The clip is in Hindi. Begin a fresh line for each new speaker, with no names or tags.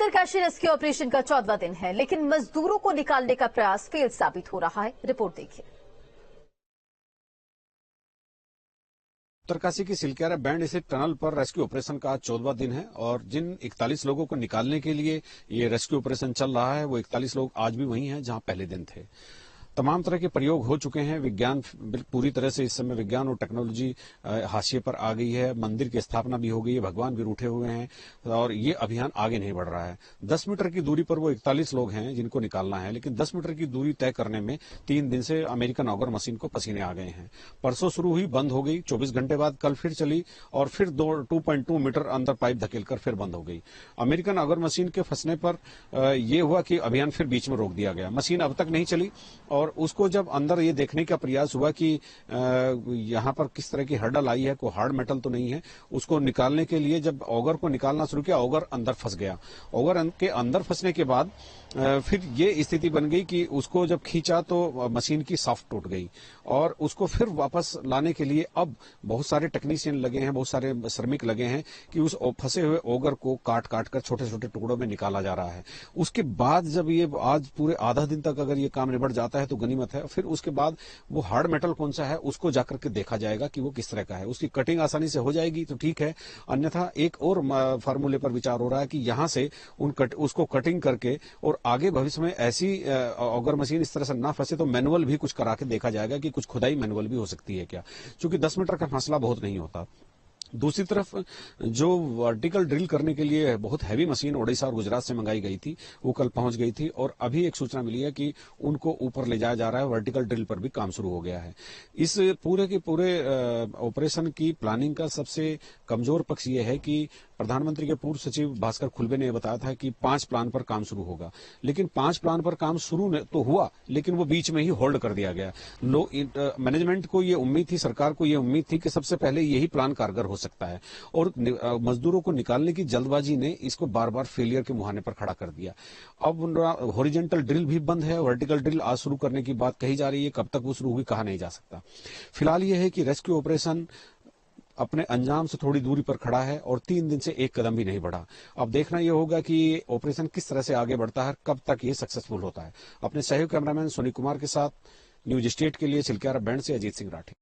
उत्तरकाशी रेस्क्यू ऑपरेशन का 14वां दिन है, लेकिन मजदूरों को निकालने का प्रयास फेल साबित हो रहा है। रिपोर्ट देखिए।
उत्तरकाशी की सिलक्यारा बैंड स्थित टनल पर रेस्क्यू ऑपरेशन का आज 14वां दिन है और जिन 41 लोगों को निकालने के लिए ये रेस्क्यू ऑपरेशन चल रहा है वो 41 लोग आज भी वही हैं जहां पहले दिन थे। तमाम तरह के प्रयोग हो चुके हैं। विज्ञान पूरी तरह से इस समय विज्ञान और टेक्नोलॉजी हाशिए पर आ गई है। मंदिर की स्थापना भी हो गई है, भगवान भी रूठे हुए हैं और ये अभियान आगे नहीं बढ़ रहा है। 10 मीटर की दूरी पर वो 41 लोग हैं जिनको निकालना है, लेकिन 10 मीटर की दूरी तय करने में 3 दिन से अमेरिकन ऑगर मशीन को पसीने आ गए हैं। परसों शुरू हुई, बंद हो गई, 24 घंटे बाद कल फिर चली और फिर 2.2 मीटर अंदर पाइप धकेलकर फिर बंद हो गई। अमेरिकन ऑगर मशीन के फंसने पर यह हुआ कि अभियान फिर बीच में रोक दिया गया। मशीन अब तक नहीं चली और उसको जब अंदर ये देखने का प्रयास हुआ कि यहाँ पर किस तरह की हर्डल आई है, कोई हार्ड मेटल तो नहीं है, उसको निकालने के लिए जब ऑगर को निकालना शुरू किया, ऑगर अंदर फंस गया। ऑगर के अंदर फंसने के बाद फिर ये स्थिति बन गई कि उसको जब खींचा तो मशीन की शाफ्ट टूट गई और उसको फिर वापस लाने के लिए अब बहुत सारे टेक्नीशियन लगे हैं, बहुत सारे श्रमिक लगे हैं कि उस फंसे हुए ऑगर को काट काट कर छोटे छोटे टुकड़ों में निकाला जा रहा है। उसके बाद जब ये आज पूरे आधा दिन तक अगर ये काम निबट जाता है तो गनीमत है। फिर उसके बाद वो हार्ड मेटल कौन सा है उसको जाकर के देखा जाएगा कि वो किस तरह का है। उसकी कटिंग आसानी से हो जाएगी तो ठीक है, अन्यथा एक और फार्मूले पर विचार हो रहा है कि यहां से उसको कटिंग करके और आगे भविष्य में ऐसी ऑगर मशीन इस तरह से ना फंसे तो मैनुअल भी कुछ करा के देखा जाएगा कि कुछ खुदाई मैनुअल भी हो सकती है क्या, क्योंकि 10 मीटर का फासला बहुत नहीं होता। दूसरी तरफ जो वर्टिकल ड्रिल करने के लिए बहुत हैवी मशीन ओडिशा और गुजरात से मंगाई गई थी वो कल पहुंच गई थी और अभी एक सूचना मिली है कि उनको ऊपर ले जाया जा रहा है। वर्टिकल ड्रिल पर भी काम शुरू हो गया है। इस पूरे के पूरे ऑपरेशन की प्लानिंग का सबसे कमजोर पक्ष ये है कि प्रधानमंत्री के पूर्व सचिव भास्कर खुलबे ने बताया था कि 5 प्लान पर काम शुरू होगा, लेकिन 5 प्लान पर काम शुरू तो हुआ लेकिन वो बीच में ही होल्ड कर दिया गया। मैनेजमेंट को ये उम्मीद थी, सरकार को ये उम्मीद थी कि सबसे पहले यही प्लान कारगर हो सकता है और मजदूरों को निकालने की जल्दबाजी ने इसको बार बार फेलियर के मुहाने पर खड़ा कर दिया। अब हॉरिजॉन्टल ड्रिल भी बंद है, वर्टिकल ड्रिल आज शुरू करने की बात कही जा रही है, कब तक वो शुरू होगी कहा नहीं जा सकता। फिलहाल ये है कि रेस्क्यू ऑपरेशन अपने अंजाम से थोड़ी दूरी पर खड़ा है और 3 दिन से एक कदम भी नहीं बढ़ा। अब देखना यह होगा कि ये ऑपरेशन किस तरह से आगे बढ़ता है, कब तक ये सक्सेसफुल होता है। अपने सहयोगी कैमरामैन सोनी कुमार के साथ न्यूज स्टेट के लिए सिलक्यारा बैंड से अजीत सिंह राठी।